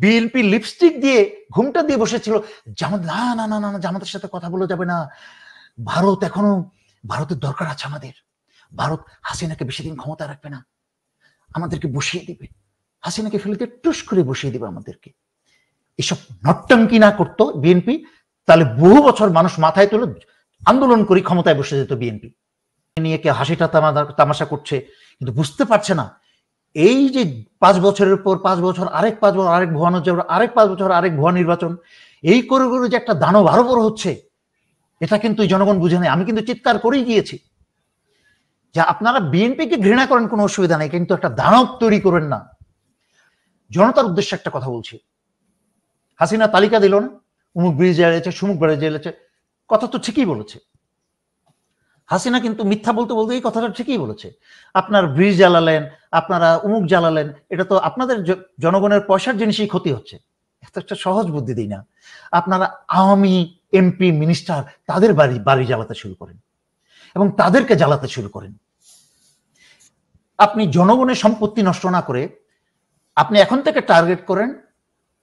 BNP lipstick দিয়ে ঘুমটা দিয়ে বসেছিল, জামাত না না না না জামাতের সাথে কথা বলা যাবে না, ভারত এখনো, ভারতের দরকার আছে আমাদের, ভারত হাসিনাকে বেশি দিন ক্ষমতা রাখবে না, আমাদেরকে বসিয়ে দিবে, হাসিনাকে ফেলে দিয়ে টুস করে বসিয়ে দিবে আমাদেরকে। এসব নট্টাঙ্কি না করতো বিএনপি, তাহলে বহু বছর মানুষ মাথায় তুলে আন্দোলন করে ক্ষমতায় বসে যেত বিএনপি। নিয়ে কে হাসিটা তামাশা করছে, কিন্তু বুঝতে পারছে না এই যে 5 বছরের পর 5 বছর, আরেক 5 বছর আরেক ভুয়া নির্বাচন, আরেক 5 বছর আরেক ভুয়া নির্বাচন, এই করে করে যে একটা দানব আরো বড় হচ্ছে, এটা কিন্তু জনগণ বুঝে নেই। আমি কিন্তু চিৎকার করেই গিয়েছি যে আপনারা বিএনপিকে ঘৃণা করেন কোনো অসুবিধা নেই, কিন্তু একটা দানব তৈরি করেন না। জনতার উদ্দেশ্যে একটা কথা বলছি, হাসিনা তালিকা দিল না, অমুক ব্রিজ জ্বালিয়েছে, সুমুক ব্রিজ জ্বালিয়েছে, কথা তো ঠিকই বলেছে। হাসিনা কিন্তু মিথ্যা বলতে বলতে এই কথাটা ঠিকই বলেছে। আপনার ব্রিজ জ্বালালেন, আপনারা অমুক জ্বালালেন, এটা তো আপনাদের জনগণের পয়সার জিনিসই ক্ষতি হচ্ছে। এত একটা সহজ বুদ্ধি দিই না। আপনারা আওয়ামী এমপি মিনিস্টার তাদের বাড়ি জ্বালাতে শুরু করেন এবং তাদেরকে জ্বালাতে শুরু করেন। আপনি জনগণের সম্পত্তি নষ্ট না করে আপনি এখন থেকে টার্গেট করেন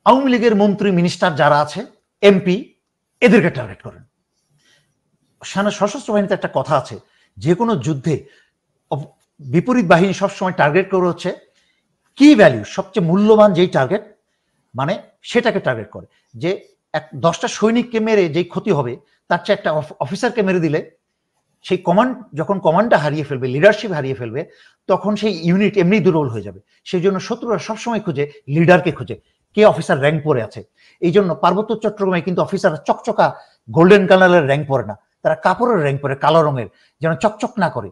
আওয়ামী লীগের মন্ত্রী মিনিস্টার যারা আছে, এমপি, এদেরকে টার্গেট করেন। সশস্ত্র বাহিনীতে একটা কথা আছে, যে কোনো যুদ্ধে বিপরীত বাহিনী সবসময় টার্গেট করে হচ্ছে কি ভ্যালু, সবচেয়ে মূল্যবান যেই টার্গেট, মানে সেটাকে টার্গেট করে। যে 10টা সৈনিককে মেরে যেই ক্ষতি হবে, তার চেয়ে একটা অফিসারকে মেরে দিলে সেই যখন কমান্ডটা হারিয়ে ফেলবে, লিডারশিপ হারিয়ে ফেলবে, তখন সেই ইউনিট এমনি দুর্বল হয়ে যাবে। সেই জন্য শত্রুরা সবসময় খুঁজে লিডারকে, খুঁজে কে অফিসার র্যাঙ্ক পরে আছে। এই জন্য পার্বত্য চট্টগ্রামে কিন্তু অফিসাররা চকচকা গোল্ডেন কালারের র্যাঙ্ক পরে না, তারা কাপড়ের র্যাঙ্ক পরে কালো রঙের, যেন চকচক না করে।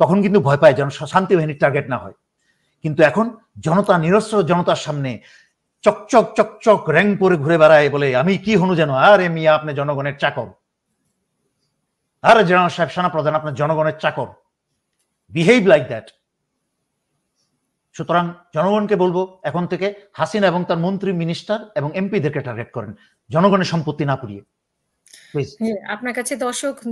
তখন কিন্তু ভয় পায় যেন শান্তি বাহিনীর টার্গেট না হয়। কিন্তু এখন জনতা, নিরস্ত্র জনতার সামনে চকচক চকচক র্যাঙ্ক পরে ঘুরে বেড়ায়, বলে আমি কি হনু যেন, আরে মিয়া আপনি জনগণের চাকর, আরে জেনারেল সাহেব সেনা প্রধান আপনার জনগণের চাকর, বিহেভ লাইক দ্যাট। সুতরাং জনগণকে বলবো এখন থেকে হাসিনা এবং তার মন্ত্রী মিনিস্টার এবং এমপিদেরকে টার্গেট করেন, জনগণের সম্পত্তি না পুড়িয়ে। আপনার কাছে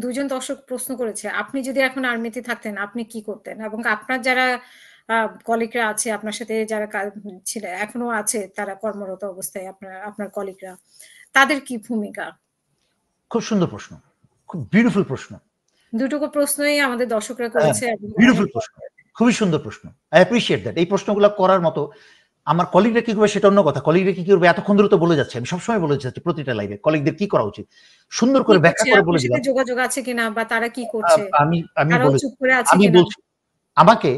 দুজন দর্শক প্রশ্ন করেছে, আপনি যদি এখন আর্মিতে থাকতেন আপনি কি করতেন, এবং আপনার যারা কলিগরা আছে, আপনার সাথে যারা ছিল এখনো আছে, তারা কর্মরত অবস্থায়, আপনার কলিগরা, তাদের কি ভূমিকা? খুব সুন্দর প্রশ্ন, খুব বিউটিফুল প্রশ্ন। দুটো প্রশ্নই আমাদের দর্শকরা করেছে। বিউটিফুল প্রশ্ন, খুবই সুন্দর প্রশ্ন। I appreciate that. এই প্রশ্নগুলো করার মতো আমার কলিগরা কি করবে সেটা অন্য কথা, কলিগরা কি করবে এতক্ষণ ধরে তো বলে যাচ্ছে, আমি সবসময় বলে যাচ্ছি প্রতিটা লাইভে কলিগদের কি করা উচিত, সুন্দর করে ব্যাখ্যা করে বলে দিলাম। যোগাযোগ আছে কিনা, বা তারা কি করছে, আমি বলছি, আমাকে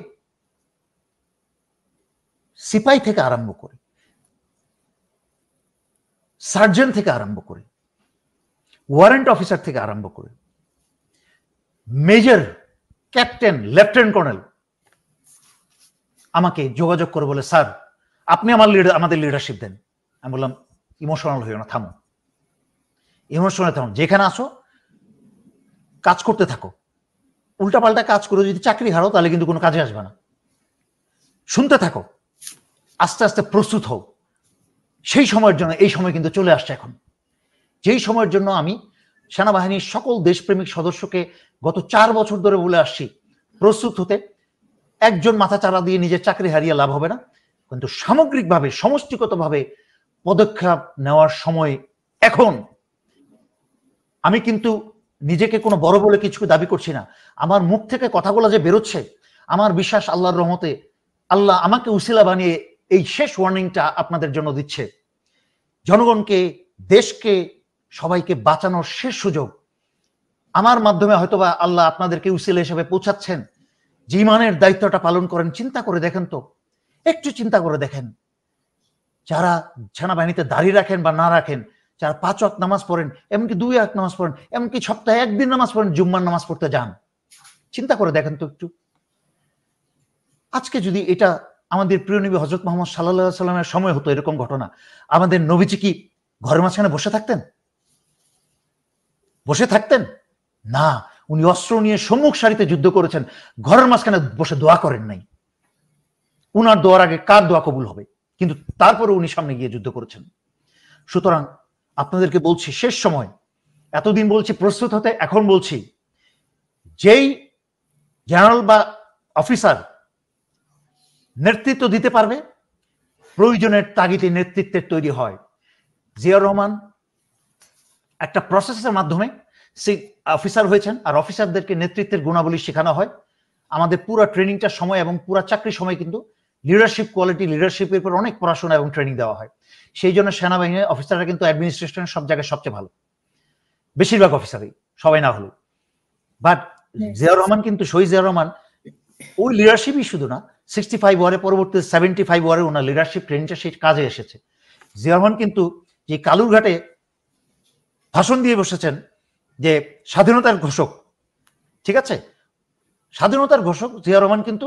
সিপাহি থেকে আরম্ভ করে, সার্জন থেকে আরম্ভ করে, ওয়ারেন্ট অফিসার থেকে আরম্ভ করে, মেজর, ক্যাপ্টেন, লেফটেন্যান্ট কর্নেল আমাকে যোগাযোগ করে বলে, স্যার আপনি আমাদের লিডারশিপ দেন। আমি বললাম ইমোশনাল হইও না, থামো, ইমোশনাল থামো, যেখানে আসো কাজ করতে থাকো, উল্টাপাল্টা কাজ করে যদি চাকরি হারো তাহলে কিন্তু কোনো কাজে আসবে না। শুনতে থাকো, আস্তে আস্তে প্রস্তুত হও। সেই সময়ের জন্য এই সময় কিন্তু চলে আসছে এখন, যেই সময়ের জন্য আমি সেনাবাহিনীর সকল দেশপ্রেমিক সদস্যকে গত 4 বছর ধরে বলে আসছি, প্রস্তুত হতে। একজন মাথা চারা দিয়ে নিজের চাকরি হারিয়ে লাভ হবে না, কিন্তু সামগ্রিকভাবে, সমষ্টিগতভাবে পদক্ষেপ নেওয়ার সময় এখন। আমি কিন্তু নিজেকে কোনো বড় বলে কিছু দাবি করছি না, আমার মুখ থেকে কথাগুলো যে বেরোচ্ছে, আমার বিশ্বাস আল্লাহর রহমতে আল্লাহ আমাকে উসিলা বানিয়ে এই শেষ ওয়ার্নিংটা আপনাদের জন্য দিচ্ছে। জনগণকে, দেশকে, সবাইকে বাঁচানোর শেষ সুযোগ আমার মাধ্যমে হয়তোবা আল্লাহ আপনাদেরকে উসিলা হিসেবে পৌঁছাচ্ছেন। যে ইমানের দায়িত্বটা পালন করেন, চিন্তা করে দেখেন তো, একটু চিন্তা করে দেখেন, যারা সেনাবাহিনীতে দাঁড়িয়ে রাখেন বা না রাখেন, যারা 5 ওয়াক্ত নামাজ পড়েন, এমনকি 2 ওয়াক্ত নামাজ পড়েন, এমনকি সপ্তাহে 1 দিন নামাজ পড়েন, জুম্মার নামাজ পড়তে যান, চিন্তা করে দেখেন তো একটু। আজকে যদি এটা আমাদের প্রিয় নবী হযরত মুহাম্মদ সাল্লাল্লাহু আলাইহি সাল্লামের সময় হতো এরকম ঘটনা, আমাদের নবীজি কি ঘরের মাঝখানে বসে থাকতেন? বসে থাকতেন না, উনি অস্ত্র নিয়ে সম্মুখ সারিতে যুদ্ধ করেছেন, ঘরের মাঝখানে বসে দোয়া করেন নাই। উনার দোয়ার আগে কার দোয়া কবুল হবে? কিন্তু তারপরে উনি সামনে গিয়ে যুদ্ধ করেছেন। সুতরাং আপনাদেরকে বলছি, শেষ সময়, এতদিন বলছি প্রস্তুত হতে, এখন বলছি যেই জেনারেল বা অফিসার নেতৃত্ব দিতে পারবে, প্রয়োজনের তাগিদে নেতৃত্বের তৈরি হয়। জিয়াউর রহমান একটা প্রসেসের মাধ্যমে অফিসার হয়েছেন, আর অফিসারদেরকে নেতৃত্বের গুণাবলী শেখানো হয়। আমাদের পুরো ট্রেনিংটার সময় এবং পুরো চাকরির সময় কিন্তু লিডারশিপ কোয়ালিটি, লিডারশিপের উপর অনেক পড়াশোনা এবং ট্রেনিং দেওয়া হয়। সেই জন্য সেনাবাহিনীর অফিসাররা কিন্তু অ্যাডমিনিস্ট্রেশনের সব জায়গায় সবচেয়ে ভালো, বেশিরভাগ অফিসারই, সবাই না হলেও। বাট জিয়াউর রহমান কিন্তু, শহীদ জিয়াউর রহমান ওই লিডারশিপই শুধু না, 65 ওয়ারে পরবর্তী 75 ওয়ারে ওনার লিডারশিপ ট্রেনিংটা সেই কাজে এসেছে। জিয়াউর রহমান কিন্তু যে কালুরঘাটে ভাষণ দিয়ে বসেছেন যে স্বাধীনতার ঘোষক, ঠিক আছে, স্বাধীনতার ঘোষক জিয়াউর রহমান কিন্তু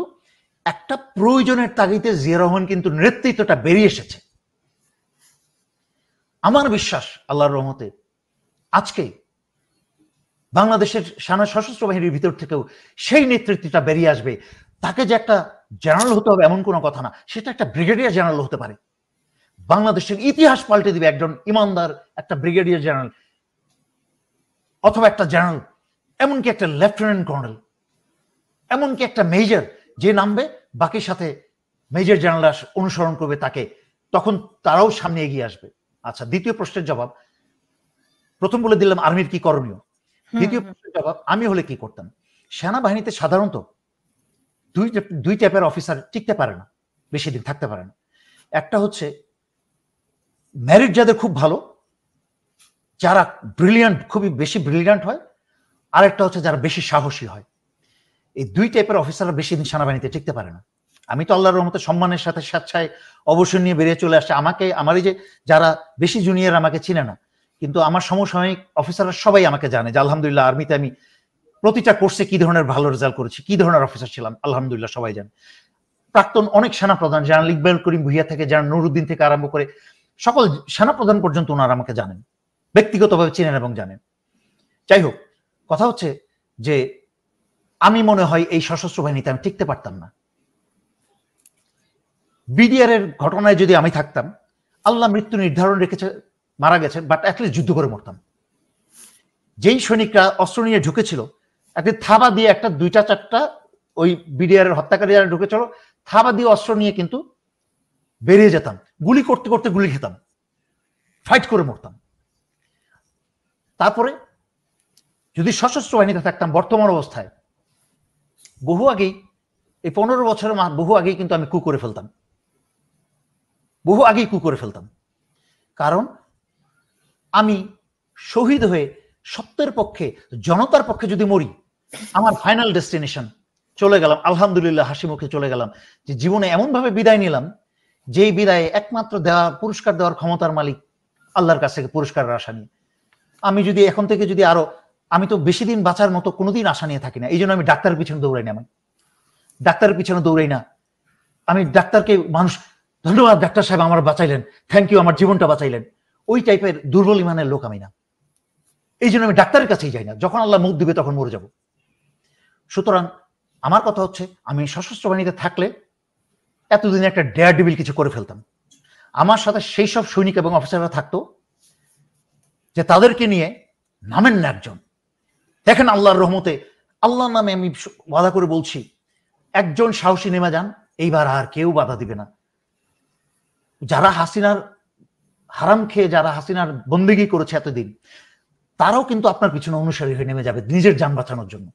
একটা প্রয়োজনের তাগিদে জিয়াউর রহমান কিন্তু নেতৃত্বটা বেরিয়ে এসেছে। আমার বিশ্বাস আল্লাহর রহমতে আজকে বাংলাদেশের সেনা সশস্ত্র বাহিনীর ভিতর থেকেও সেই নেতৃত্বটা বেরিয়ে আসবে। তাকে যে একটা জেনারেল হতে হবে এমন কোনো কথা না, সেটা একটা ব্রিগেডিয়ার জেনারেল হতে পারে। বাংলাদেশের ইতিহাস পাল্টে দিবে একজন ইমানদার একটা ব্রিগেডিয়ার জেনারেল, অথবা একটা জেনারেল, এমনকি একটা লেফটেন্যান্ট কর্নেল, এমনকি একটা মেজর যে নামবে, বাকির সাথে মেজর জেনারেলরা অনুসরণ করবে তাকে, তখন তারাও সামনে এগিয়ে আসবে। আচ্ছা, দ্বিতীয় প্রশ্নের জবাব, প্রথম বলে দিলাম আর্মির কি করণীয়। দ্বিতীয় প্রশ্নের জবাব, আমি হলে কি করতাম। সেনাবাহিনীতে সাধারণত দুই টাইপের অফিসার টিকতে পারে না, বেশি দিন থাকতে পারে না। একটা হচ্ছে মেরিট যাদের খুব ভালো, যারা ব্রিলিয়ান্ট, খুবই বেশি ব্রিলিয়ান্ট হয়, আরেকটা হচ্ছে যারা বেশি সাহসী হয়। এই দুই টাইপের অফিসাররা বেশি দিন সেনাবাহিনীতে টিকতে পারে না। আমি তো আল্লাহর রহমতে সম্মানের সাথে স্বেচ্ছায় অবসর নিয়ে বেরিয়ে চলে আসছে। আমার এই যে যারা বেশি জুনিয়র আমাকে চিনে না, কিন্তু আমার সমসাময়িক অফিসাররা সবাই আমাকে জানে যে আলহামদুলিল্লাহ আর্মিতে আমি প্রতিটা কোর্সে কি ধরনের ভালো রেজাল্ট করেছি, কি ধরনের অফিসার ছিলাম, আলহামদুলিল্লাহ সবাই জানে। প্রাক্তন অনেক সেনাপ্রধান, জেনারেল ইকবাল করিম ভুইয়া থেকে জেনারেল নুরুদ্দিন থেকে আরম্ভ করে সকল সেনাপ্রধান পর্যন্ত ওনারা আমাকে জানেন, ব্যক্তিগতভাবে চিনেন এবং জানেন। যাই হোক, কথা হচ্ছে যে আমি মনে হয় এই সশস্ত্র বাহিনীতে আমি টিকতে পারতাম না। বিডিআর এর ঘটনায় যদি আমি থাকতাম, আল্লাহ মৃত্যু নির্ধারণ রেখেছে, মারা গেছে, বাট অ্যাটলিস্ট যুদ্ধ করে মরতাম। যেই সৈনিকরা অস্ত্র নিয়ে ঢুকেছিল, একদিন থাবা দিয়ে একটা 2-4টা ওই বিডিআর এর হত্যাকারী যারা ঢুকেছিল, থাবা দিয়ে অস্ত্র নিয়ে কিন্তু বেরিয়ে যেতাম, গুলি করতে করতে গুলি খেতাম, ফাইট করে মরতাম। তারপরে যদি সশস্ত্র বাহিনীতে থাকতাম বর্তমান অবস্থায়, বহু আগেই, এই 15 বছরের বহু আগেই কিন্তু আমি কু করে ফেলতাম, বহু আগেই কু করে ফেলতাম। কারণ আমি শহীদ হয়ে সত্যের পক্ষে, জনতার পক্ষে যদি মরি, আমার ফাইনাল ডেস্টিনেশন চলে গেলাম, আলহামদুলিল্লাহ হাসি মুখে চলে গেলাম, যে জীবনে এমন ভাবে বিদায় নিলাম যেই বিদায়ে একমাত্র পুরস্কার দেওয়ার ক্ষমতার মালিক আল্লাহর কাছ থেকে পুরস্কারের আশা নিয়ে। আমি যদি এখন থেকে যদি আরো, আমি তো বেশি দিন বাঁচার মতো কোনোদিন আশা নিয়ে থাকি না, এই জন্য আমি ডাক্তারের পিছনে দৌড়াই না। আমি ডাক্তারের পিছনে দৌড়াই না, আমি ডাক্তারকে মানুষ, ধন্যবাদ ডাক্তার সাহেব আমার বাঁচাইলেন, থ্যাংক ইউ, আমার জীবনটা বাঁচাইলেন, ওই টাইপের দুর্বল ইমানের লোক আমি না। এই জন্য আমি ডাক্তারের কাছেই যাই না, যখন আল্লাহ মুখ দিবে তখন মরে যাব। সুতরাং আমার কথা হচ্ছে, আমি সশস্ত্র বাহিনীতে থাকলে এতদিনে একটা ডেয়ার ডেভিল কিছু করে ফেলতাম। আমার সাথে সেই সব সৈনিক এবং অফিসাররা থাকতো যে তাদেরকে নিয়ে নামেন না একজন। দেখেন আল্লাহর রহমতে, আল্লাহর নামে আমি ওয়াদা করে বলছি, একজন সাহসী নেমে যান, এইবার আর কেউ বাধা দিবে না। যারা হাসিনার হারাম খেয়ে, যারা হাসিনার বন্দেগী করেছে এতদিন, তারাও কিন্তু আপনার পিছনে অনুসারী হয়ে নেমে যাবে নিজের যান বাঁচানোর জন্য।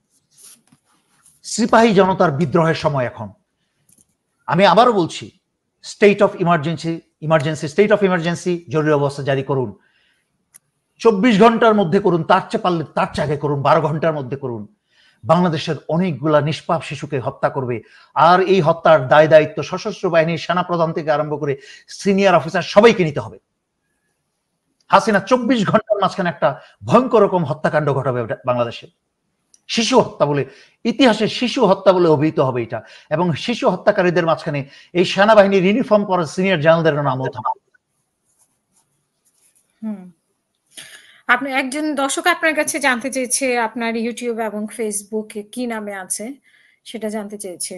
সিপাহী জনতার বিদ্রোহের সময় এখন। আমি আবারও বলছি, স্টেট অফ ইমার্জেন্সি জরুরি অবস্থা জারি করুন, 24 ঘন্টার মধ্যে করুন, তার চেয়ে পারলে তার চেয়ে আগে করুন, 12 ঘন্টার মধ্যে করুন। বাংলাদেশের অনেকগুলা নিষ্পাপ শিশুকে হত্যা করবে, আর এই হত্যার দায় দায়িত্ব সশস্ত্র বাহিনীর সেনাপ্রধান থেকে আরম্ভ করে সিনিয়র অফিসার সবাইকে নিতে হবে। হাসিনা 24 ঘন্টার মাঝখানে একটা ভয়ঙ্কর রকম হত্যাকাণ্ড ঘটাবে বাংলাদেশে, শিশু হত্যা বলে, ইতিহাসে শিশু হত্যা বলে অভিহিত হবে এটা, এবং শিশু হত্যাকারীদের মাঝখানে এই সেনাবাহিনীর ইউনিফর্ম পরা সিনিয়র জেনারেলদের নামও থাকবে। আপনি, একজন দর্শক আপনার কাছে জানতে চেয়েছে আপনার ইউটিউব এবং ফেসবুকে কি নামে আছে, সেটা জানতে চেয়েছে।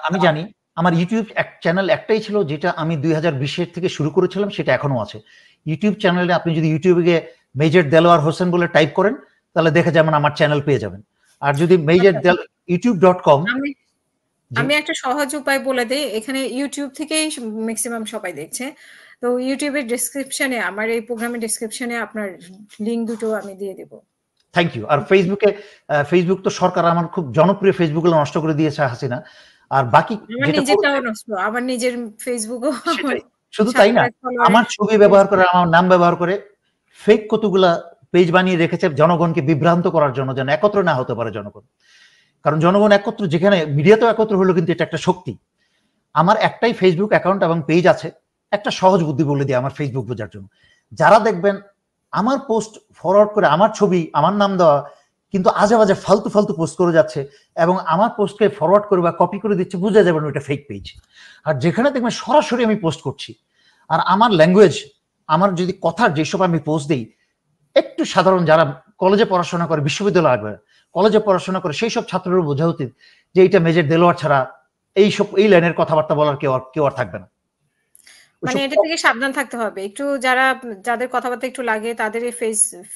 আমি জানি আমার ইউটিউব চ্যানেল একটাই ছিল, যেটা আমি 2020 থেকে শুরু করেছিলাম, সেটা এখনো আছে। ইউটিউব চ্যানেলে আপনি যদি ইউটিউবে গিয়ে মেজর দেলোয়ার হোসেন বলে টাইপ করেন, তাহলে দেখে যাবেন আমার চ্যানেল পেয়ে যাবেন। আর যদি মেজর youtube.com, আমি একটা সহজ উপায় বলে দেই। এখানে YouTube থেকেই মেক্সিমাম সবাই দেখছে। তো YouTube এর ডেসক্রিপশনে আমার এই প্রোগ্রামের ডেসক্রিপশনে আপনার লিংক দুটো আমি দিয়ে দেব। Thank you. আর ফেসবুকে ফেসবুক তো সরকার আমার খুব জনপ্রিয় ফেসবুকগুলো নষ্ট করে দিয়েছে হাসিনা। আর বাকি আমার যেটা নিজেরটাও নষ্ট। আমার নিজের ফেসবুকও আমার সেটাই। শুধু তাই ৭ না, লাখ ফলোয়ারে আমার ছবি ব্যবহার করে, আমার নাম ব্যবহার করে ফেক কতগুলা পেজ বানিয়ে রেখেছে জনগণকে বিভ্রান্ত করার জন্য, যেন একত্র না হতে পারে জনগণ। কারণ জনগণ একত্র, যেখানে মিডিয়াতেও একত্র হলো, কিন্তু এটা একটা শক্তি। আমার একটাই ফেসবুক অ্যাকাউন্ট এবং পেজ আছে। একটা সহজ বুদ্ধি বলে দিই আমার ফেসবুক বোঝার জন্য। যারা দেখবেন আমার পোস্ট ফরওয়ার্ড করে আমার ছবি, আমার নাম দেওয়া, কিন্তু আজে বাজে ফালতু ফালতু পোস্ট করে যাচ্ছে এবং আমার পোস্টকে ফরওয়ার্ড করে বা কপি করে দিচ্ছে, বুঝে যাবেন ওইটা ফেক পেজ। আর যেখানে দেখবেন সরাসরি আমি পোস্ট করছি, আর আমার ল্যাঙ্গুয়েজ, আমার যদি কথার যেসব আমি পোস্ট দিই, একটু সাধারণ যারা কলেজে পড়াশোনা করে, বিশ্ববিদ্যালয় আসবে, কলেজে পড়াশোনা করে সেই সব ছাত্রদের বোঝা উচিত যে এইটা মেজর দেলোয়ার ছাড়া এই লাইনের কথাবার্তা বলার কেউ আর থাকবে না। মানে এটা থেকে সাবধান থাকতে হবে। একটু যাদের কথাবার্তা একটু লাগে তাদের এই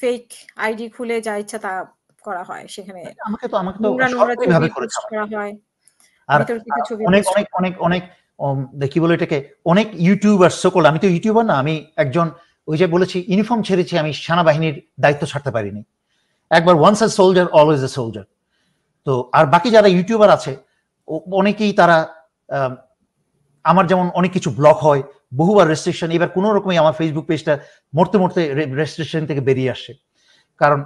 ফেক আইডি খুলে যা ইচ্ছা তা করা হয়। সেখানে আমাকে তো নোংরা সরকারি ছবি ভাবে করেছে পোস্ট আমাকে। করা হয়। আর বিতর্কিত ছবি অনেক পোস্ট অনেক অনেক অনেক কি বলে এটাকে, অনেক ইউটিউবার সকল, আমি তো ইউটিউবার না, আমি একজন, ওই যে বলেছি ইউনিফর্ম ছেড়েছি, আমি সেনাবাহিনীর দায়িত্ব ছাড়তে পারিনি। একবার once a soldier always a soldier. তো আর বাকি যারা ইউটিউবার আছে অনেকেই তারা আমার যেমন অনেক কিছু ব্লক হয়, বহুবার রেস্ট্রিকশন, এবার কোনো রকমই আমার ফেসবুক পেজটা মরতে মরতে রেস্ট্রিকশন থেকে বেরিয়ে আসছে। কারণ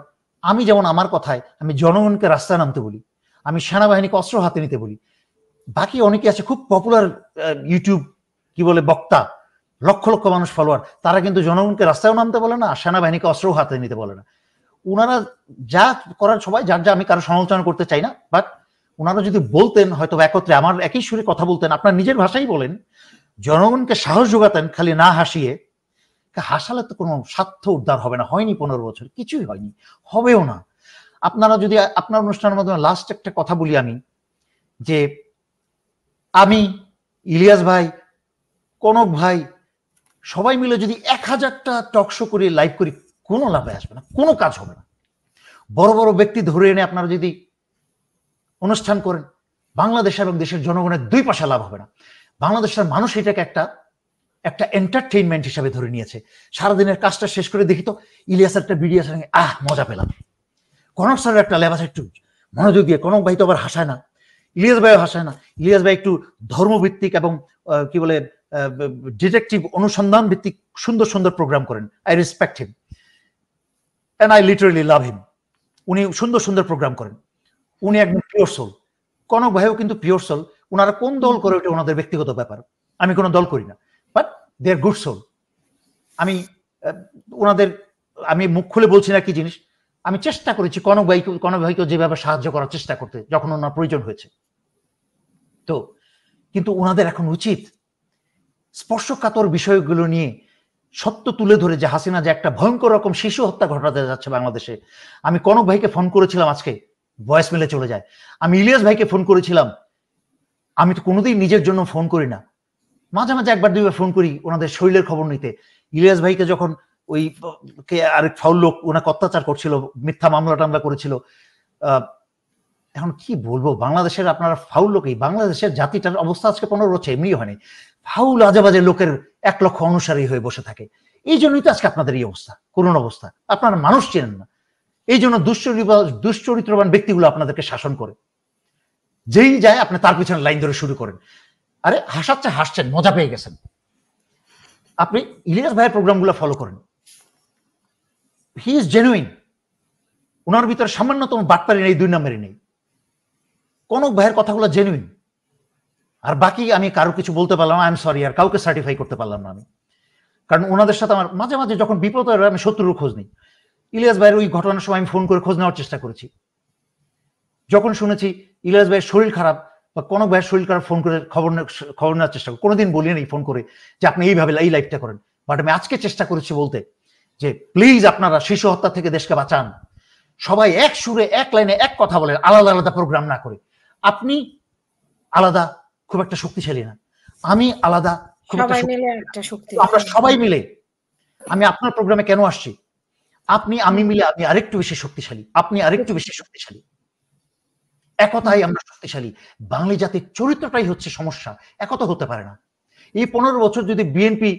আমি যেমন আমার কথায় আমি জনগণকে রাস্তায় নামতে বলি, আমি সেনাবাহিনীকে অস্ত্র হাতে নিতে বলি। বাকি অনেকে আছে খুব পপুলার ইউটিউব কি বলে বক্তা, লক্ষ লক্ষ মানুষ ফলোয়ার, তারা কিন্তু জনগণকে রাস্তায়ও নামতে বলে না, আর সেনাবাহিনীকে অস্ত্রও হাতে নিতে বলে না। ওনারা যা করার সবাই যার যা, আমি কারো সমালোচনা করতে চাই না, বাট ওনারা যদি বলতেন হয়তো একত্রে আমার একই সুরে কথা বলতেন, আপনার নিজের ভাষাই বলেন, জনগণকে সাহস যোগাতেন, খালি না হাসিয়ে। হাসালে তো কোনো স্বার্থ উদ্ধার হবে না, হয়নি 15 বছর, কিছুই হয়নি, হবেও না। আপনারা যদি আপনার অনুষ্ঠানের মাধ্যমে লাস্ট একটা কথা বলি আমি, যে আমি, ইলিয়াস ভাই, কনক ভাই, সবাই মিলে যদি 1000টা টক শো করে লাইভ করি, কোনো লাভে আসবে না, কোনো কাজ হবে না। বড় বড় ব্যক্তি ধরে এনে আপনারা যদি অনুষ্ঠান করেন, বাংলাদেশ এবং দেশের জনগণের দুই পাশে লাভ হবে না। বাংলাদেশের মানুষ এটাকে একটা এন্টারটেইনমেন্ট হিসাবে ধরে নিয়েছে। সারাদিনের কাজটা শেষ করে দেখি তো ইলিয়াসের একটা ভিডিও সঙ্গে মজা পেলাম, কনক স্যারের একটা লেবাস একটু মনোযোগ দিয়ে, কনক ভাই তো আবার হাসায় না, ইলিয়াস ভাইও হাসায় না, ইলিয়াস ভাই একটু ধর্মভিত্তিক এবং কি বলে ডিটেকটিভ অনুসন্ধান ভিত্তিক সুন্দর সুন্দর প্রোগ্রাম করেন। I respect him and I literally love him. উনি সুন্দর সুন্দর প্রোগ্রাম করেন, উনি একদম পিওর সোল। কনক ভাইও কিন্তু পিওর সোল। ওনারা কোন দল করে ওটা ওনাদের ব্যক্তিগত ব্যাপার, আমি কোনো দল করি না, but they are good soul. আমি ওনাদের, আমি মুখ খুলে বলছি না কি জিনিস, আমি চেষ্টা করেছি কনক ভাইকে যেভাবে সাহায্য করার চেষ্টা করতে যখন ওনার প্রয়োজন হয়েছে। তো কিন্তু ওনাদের এখন উচিত স্পর্শকাতর বিষয়গুলো নিয়ে সত্য তুলে ধরে, যে হাসিনা যে একটা ভয়ঙ্কর রকম শিশু হত্যা ঘটাতে যাচ্ছে বাংলাদেশে। আমি কনক ভাইকে ফোন করেছিলাম, আজকে ভয়েস মেলে চলে যায়। আমি ইলিয়াস ভাইকে ফোন করেছিলাম, আমি তো কোনোদিন নিজের জন্য ফোন করি না, মাঝে মাঝে একবার দুইবার ফোন করি ওনাদের শরীরের খবর নিতে। ইলিয়াস ভাইকে যখন ওই আরেক ফাউল লোক ওনাকে অত্যাচার করছিল, মিথ্যা মামলা টামলা করেছিল, এখন কি বলবো, বাংলাদেশের আপনারা ফাউল লোক, এই বাংলাদেশের জাতিটার অবস্থা আজকে 15 বছর এমনি হয়নি। ফাউল আজেবাজে লোকের 1 লক্ষ অনুসারী হয়ে বসে থাকে। এই জন্যই তো আজকে আপনাদের এই অবস্থা, করুণ অবস্থা। আপনারা মানুষ চেনেন না, এই জন্য দুশ্চরিত্রবান ব্যক্তিগুলো আপনাদেরকে শাসন করে। যেই যায় আপনি তার পিছনে লাইন ধরে শুরু করেন। আরে হাসাচ্ছে, হাসছেন, মজা পেয়ে গেছেন। আপনি ইলিয়াস ভাইয়ের প্রোগ্রামগুলো ফলো করেন, হি ইজ জেনুইন, ওনার ভিতরে সামান্যতম বাটপারি নেই, 2 নম্বরই নেই। কনক ভাইয়ের কথাগুলো জেনুইন। আর বাকি আমি কারো কিছু বলতে পারলাম না, আই এম সরি, আর কাউকে সার্টিফাই করতে পারলাম না আমি। কারণ ওনাদের সাথে আমার মাঝে মাঝে যখন বিপদ হয়, আমি শত্রুর খোঁজ নিই। ইলিয়াস ভাইয়ের ওই ঘটনার সময় আমি ফোন করে খোঁজ নেওয়ার চেষ্টা করেছি। যখন শুনেছি ইলিয়াস ভাইয়ের শরীর খারাপ বা কনক ভাইয়ের শরীর খারাপ, ফোন করে খবর নেওয়ার চেষ্টা করি। কোনোদিন বলি নেই ফোন করে যে আপনি এইভাবে এই লাইভটা করেন, বাট আমি আজকে চেষ্টা করেছি বলতে যে প্লিজ আপনারা শিশু হত্যা থেকে দেশকে বাঁচান। সবাই এক সুরে এক লাইনে এক কথা বলেন, আলাদা আলাদা প্রোগ্রাম না করে। আপনি আলাদা খুব একটা শক্তিশালী না, আমি আলাদা খুব একটা শক্তি, আমরা সবাই মিলে, আমি আপনার প্রোগ্রামে কেন আসছি, আমি মিলে আমি আরেকটু বেশি শক্তিশালী, আপনি আরেকটু বেশি শক্তিশালী। একতাই আমরা শক্তিশালী। বাঙালি জাতির চরিত্রটাই হচ্ছে সমস্যা, একতা হতে পারে না। এই 15 বছর যদি বিএনপি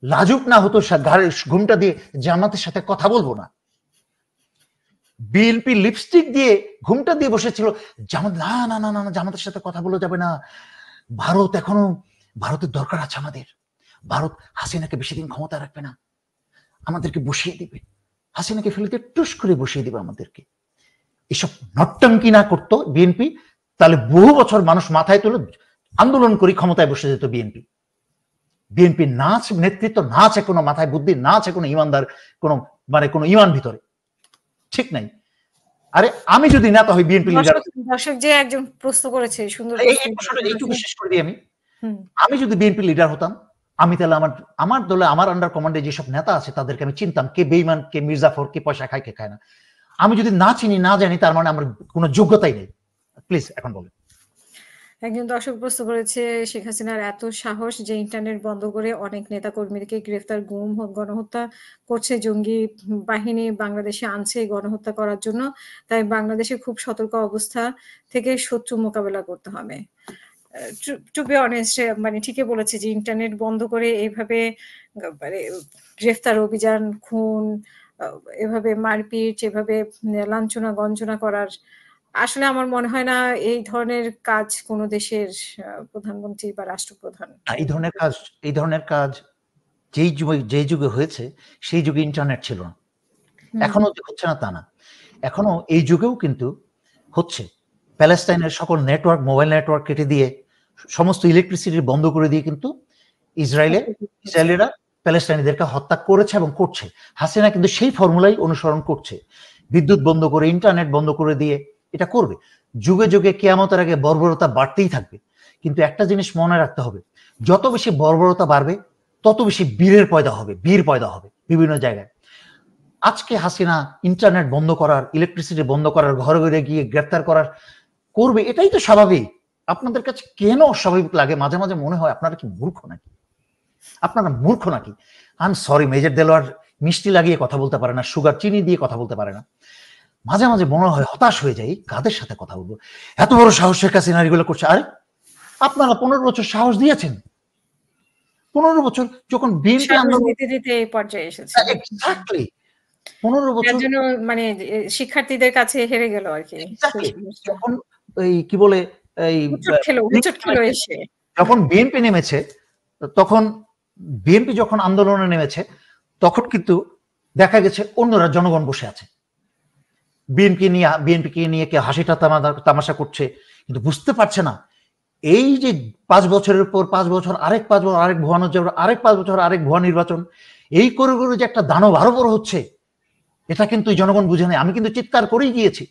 লাজুক না হতো, ঘাড়ে ঘুমটা দিয়ে জামাতের সাথে কথা বলবো না, বিএনপি লিপস্টিক দিয়ে ঘুমটা দিয়ে বসেছিল জামাত, না না না না জামাতের সাথে কথা বলা যাবে না, ভারত এখনো, ভারতের দরকার আছে আমাদের, ভারত হাসিনাকে বেশি দিন ক্ষমতা রাখবে না, আমাদেরকে বসিয়ে দিবে, হাসিনাকে ফেলে দিয়ে টুস করে বসিয়ে দিবে আমাদেরকে। এসব নট্টাঙ্কি না করতো বিএনপি, তাহলে বহু বছর মানুষ মাথায় তুলে আন্দোলন করে ক্ষমতায় বসে যেত বিএনপি। বিএনপি না আছে নেতৃত্ব, না আছে কোনো মাথায় বুদ্ধি, না আছে কোনো ইমানদার, কোনো মানে কোনো ইমান ভিতরে, ঠিক নাই। আরে আমি যদি নেতা হই, বিএনপি লিডার, দর্শক যে একজন প্রশ্ন করেছে সুন্দর এইটুকু শেষ করে দিই আমি যদি বিএনপি লিডার হতাম, আমি তাহলে আমার দলে, আমার আন্ডার কমান্ডে যেসব নেতা আছে তাদেরকে আমি চিনতাম, কে বেঈমান, কে মির্জাফর, কে পয়সা খায়, কে খায় না। আমি যদি না চিনি, না জানি, তার মানে আমার কোনো যোগ্যতাই নেই। প্লিজ এখন বলেন। একজন দর্শক প্রশ্ন করেছে, শেখ হাসিনার এত সাহস যে ইন্টারনেট বন্ধ করে অনেক নেতা কর্মীদেরকে গ্রেফতার, গুম, গণহত্যা করছে, জঙ্গি বাহিনী বাংলাদেশে আনছে গণহত্যা করার জন্য, তাই বাংলাদেশে খুব সতর্ক অবস্থা থেকে শত্রু মোকাবেলা করতে হবে। টু বি অনেস্ট, মানে ঠিকই বলেছে যে ইন্টারনেট বন্ধ করে এইভাবে মানে গ্রেফতার অভিযান, খুন, এভাবে মারপিট, এভাবে লাঞ্ছনা গঞ্জনা করার, আসলে আমার মনে হয় না এই ধরনের কাজ কোন দেশের প্রধানমন্ত্রী বা রাষ্ট্রপ্রধান। এই ধরনের কাজ যেই যুগে হয়েছে, সেই যুগে ইন্টারনেট ছিল না। এখনো যে হচ্ছে না তা না, এখনো এই যুগেও কিন্তু হচ্ছে। প্যালেস্টাইনের সকল নেটওয়ার্ক, মোবাইল নেটওয়ার্ক কেটে দিয়ে, সমস্ত ইলেকট্রিসিটি বন্ধ করে দিয়ে কিন্তু ইসরায়েলিরা প্যালেস্টাইনিদেরকে হত্যা করেছে এবং করছে। হাসিনা কিন্তু সেই ফর্মুলাই অনুসরণ করছে, বিদ্যুৎ বন্ধ করে, ইন্টারনেট বন্ধ করে দিয়ে এটা করবে। যুগে যুগে কিয়ামতের আগে বর্বরতা বাড়তেই থাকবে। কিন্তু একটা জিনিস মনে রাখতে হবে, যত বেশি বর্বরতা বাড়বে, তত বেশি বীর পয়দা হবে বিভিন্ন জায়গায়। আজকে হাসিনা ইন্টারনেট বন্ধ করার, ইলেকট্রিসিটি বন্ধ করার, ঘরে ঘরে গিয়ে গ্রেফতার করার করবে, এটাই তো স্বাভাবিক। আপনাদের কাছে কেন অস্বাভাবিক লাগে? মাঝে মাঝে মনে হয় আপনারা কি মূর্খ নাকি? I am sorry, major Delwar মিষ্টি লাগিয়ে কথা বলতে পারে না, সুগার চিনি দিয়ে কথা বলতে পারে না। মাঝে মাঝে মনে হয়, হতাশ হয়ে যাই, কাদের সাথে কথা বলবো, এত বড় সাহস শেখ হাসিনা এগুলো করছে। আরে আপনারা 15 বছর সাহস দিয়েছেন, 15 বছর যখন বিএনপি আন্দোলন দিতে এই পর্যায়ে এসেছে, এক্স্যাক্টলি 15 বছর জন্য মানে শিক্ষার্থীদের কাছে হেরে গেল আর কি। যখন এই কি বলে এই এসে যখন বিএনপি নেমেছে, তখন বিএনপি যখন আন্দোলনে নেমেছে, তখন কিন্তু দেখা গেছে অন্যরা, জনগণ বসে আছে, বিএনপিকে নিয়ে কে হাসিটা তামাশা করছে, কিন্তু বুঝতে পারছে না এই যে 5 বছরের পর 5 বছর, আরেক 5 বছর আরেক ভুয়া নজর, আরেক 5 বছর আরেক ভুয়া নির্বাচন, এই করে করে যে একটা দানব আরো বড় হচ্ছে, এটা কিন্তু জনগণ বুঝে নেই। আমি কিন্তু চিৎকার করেই গিয়েছি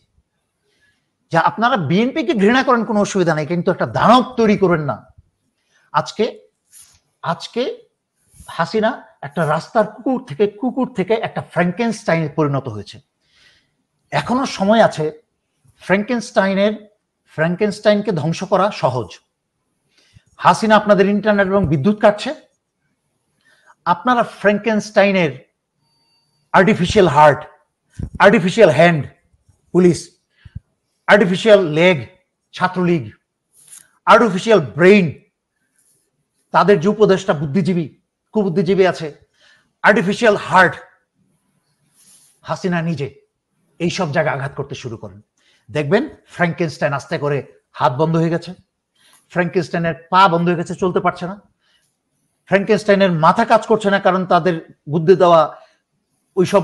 যে আপনারা বিএনপিকে ঘৃণা করেন, কোনো অসুবিধা নেই, কিন্তু একটা দানব তৈরি করেন না। আজকে হাসিনা একটা রাস্তার কুকুর থেকে একটা ফ্র্যাঙ্কেনস্টাইনে পরিণত হয়েছে। এখনো সময় আছে। ফ্র্যাঙ্কেনস্টাইনকে ধ্বংস করা সহজ। হাসিনা আপনাদের ইন্টারনেট এবং বিদ্যুৎ কাটছে, আপনারা ফ্র্যাঙ্কেনস্টাইনের artificial heart, artificial hand police, artificial leg Chhatra League, artificial brain তাদের যে উপদেষ্টা কুবুদ্ধিজীবী আছে, আর্টিফিশিয়াল হার্ট হাসিনা নিজে, এই সব জায়গায় আঘাত করতে শুরু করেন, দেখবেন ফ্র্যাঙ্কেনস্টাইন আস্তে করে হাত বন্ধ হয়ে গেছে, ফ্র্যাঙ্কেনস্টাইনের পা বন্ধ হয়ে গেছে, চলতে পারছে না, ফ্র্যাঙ্কেনস্টাইনের মাথা কাজ করছে না, কারণ তাদের বুদ্ধি দেওয়া ওইসব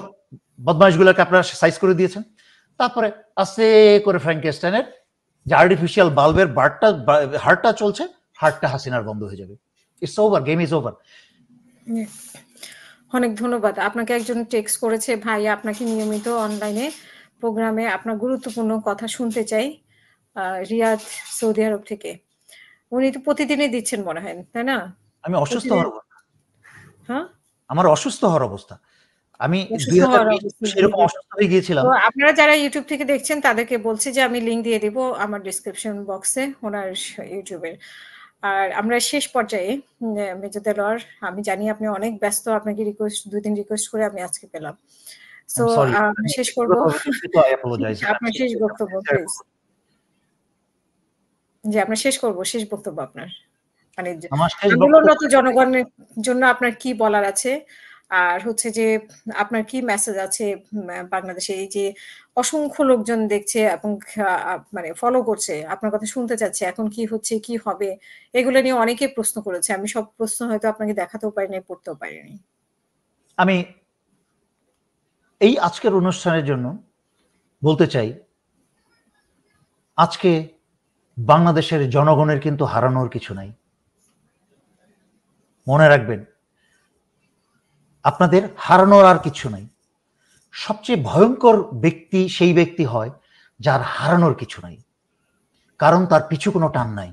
বদমাইশগুলোকে আপনারা সাইজ করে দিয়েছেন। তারপরে আস্তে করে ফ্র্যাঙ্কেনস্টাইনের যে আর্টিফিশিয়াল বাল্বের হার্টটা চলছে, হার্টটা হাসিনার বন্ধ হয়ে যাবে। It's over, game is over. অনেক ধন্যবাদ। আপনাকে একজন টেক্সট করেছে, ভাই আপনাকে নিয়মিত অনলাইনে প্রোগ্রামে আপনার গুরুত্বপূর্ণ কথা শুনতে চাই, রিয়াদ, সৌদি আরব থেকে। উনি তো প্রতিদিনই দিচ্ছেন মনে হয়, তাই না? আমি অসুস্থ হওয়ার অবস্থা, হ্যাঁ, আমার অসুস্থ হওয়ার অবস্থা, আমি 2020 সেরকম অসুস্থ হয়ে গিয়েছিলাম। তো আপনারা যারা ইউটিউব থেকে দেখছেন তাদেরকে বলছি যে আমি লিংক দিয়ে দিব আমার ডেসক্রিপশন বক্সে ওনার ইউটিউবের। আর আমরা শেষ পর্যায়ে, মেজর দেলোয়ার, আমি জানি আপনি অনেক ব্যস্ত, আপনাকে দুই দিন রিকোয়েস্ট করে আমি আজকে পেলাম। সো শেষ করবো, আপনার শেষ বক্তব্য প্লিজ। জি, আপনার শেষ করব। শেষ বক্তব্য আপনার। মানে আমার শেষ বক্তব্য আন্দোলনরত জনগণের জন্য আপনার কি বলার আছে? আর হচ্ছে যে আপনার কি মেসেজ আছে বাংলাদেশে এই যে অসংখ্য লোকজন দেখছে এবং মানে ফলো করছে। আপনার কথা শুনতে চাচ্ছে। এখন কি হচ্ছে, কি হবে? এগুলো নিয়ে অনেকে প্রশ্ন করেছে। আমি সব প্রশ্ন হয়তো আপনাকে দেখাতেও পারি নাই, পড়তেও পারিনি। আমি এই আজকের অনুষ্ঠানের জন্য বলতে চাই, আজকে বাংলাদেশের জনগণের কিন্তু হারানোর কিছু নাই। মনে রাখবেন, আপনাদের হারানোর আর কিছু নাই। সবচেয়ে ভয়ঙ্কর ব্যক্তি সেই ব্যক্তি হয় যার হারানোর কিছু নাই, কারণ তার পিছু কোনো টান নাই।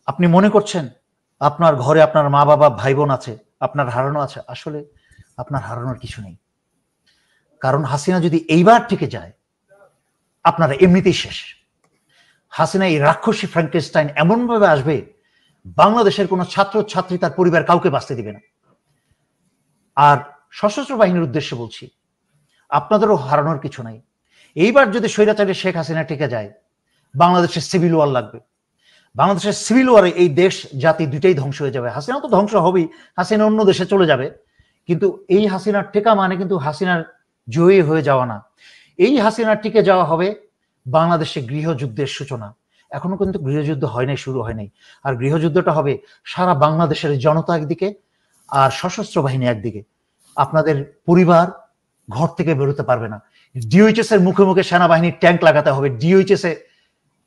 আপনি মনে করছেন আপনার ঘরে আপনার মা বাবা ভাই বোন আছে, আপনার হারানো আছে, আসলে আপনার হারানোর কিছু নেই। কারণ হাসিনা যদি এইবার থেকে যায়, আপনারা এমনিতেই শেষ। হাসিনা এই রাক্ষসী ফ্র্যাঙ্কেনস্টাইন এমনভাবে আসবে, বাংলাদেশের কোনো ছাত্র ছাত্রী তার পরিবার কাউকে বাঁচতে দিবে না। আর সশস্ত্র বাহিনীর উদ্দেশ্যে বলছি, আপনাদেরও হারানোর কিছু নাই। এইবার যদি স্বৈরাচারী শেখ হাসিনা টিকে যায়, বাংলাদেশের সিভিল ওয়ার লাগবে। বাংলাদেশের সিভিল ওয়ারে এই দেশ জাতি দুইটাই ধ্বংস হয়ে যাবে। হাসিনা তো ধ্বংস হবেই, হাসিনা অন্য দেশে চলে যাবে, কিন্তু এই হাসিনার টেকা মানে কিন্তু হাসিনার জয়ী হয়ে যাওয়া না। এই হাসিনার টিকে যাওয়া হবে বাংলাদেশে গৃহযুদ্ধের সূচনা। এখনো কিন্তু গৃহযুদ্ধ হয় নাই, শুরু হয় নাই। আর গৃহযুদ্ধটা হবে সারা বাংলাদেশের জনতা একদিকে আর সশস্ত্র বাহিনী একদিকে। আপনাদের পরিবার ঘর থেকে বেরোতে পারবে না। ডিওএইচএস এর মুখে মুখে সেনাবাহিনীর ট্যাঙ্ক লাগাতে হবে। ডিওএইচএস এ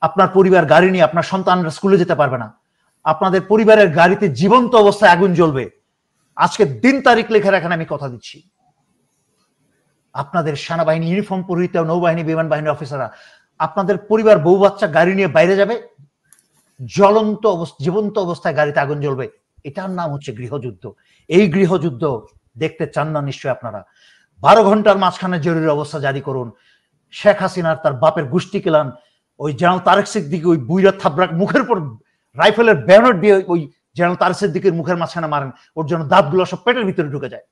আপনার পরিবার গাড়ি নিয়ে আপনার সন্তানরা স্কুলে যেতে পারবে না। আপনাদের পরিবারের গাড়িতে জীবন্ত অবস্থায় আগুন জ্বলবে। আজকে দিন তারিখ লেখা রাখেন, আমি কথা দিচ্ছি। আপনাদের সেনাবাহিনী ইউনিফর্ম পরিহিত নৌবাহিনী বিমান বাহিনীর অফিসাররা আপনাদের পরিবার বউ বাচ্চা গাড়ি নিয়ে বাইরে যাবে, জ্বলন্ত জীবন্ত অবস্থায় গাড়িতে আগুন জ্বলবে। এটার নাম হচ্ছে গৃহযুদ্ধ। এই গৃহযুদ্ধ দেখতে চান না নিশ্চয়ই আপনারা। 12 ঘন্টার মাঝখানে জরুরি অবস্থা জারি করুন। শেখ হাসিনার তার বাপের গোষ্ঠী কেলান ওই জেনারেল তারেক সিদ্দিকী ওই বুইরা থাবড়া মুখের উপর রাইফেলের ব্যানর দিয়ে ওই জেনারেল তারেক সিদ্দিকের মুখের মাঝখানে মারেন, ওর জন্য দাঁতগুলো সব পেটের ভিতরে ঢুকে যায়,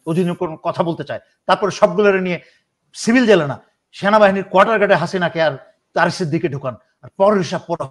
ও যদি কোনো কথা বলতে চায়। তারপরে সবগুলোরে নিয়ে সিভিল জেলে না, সেনাবাহিনীর কোয়ার্টার গার্ডে হাসিনাকে আর তারেক সিদ্দিককে ঢুকান, আর পরের হিসাব পড়া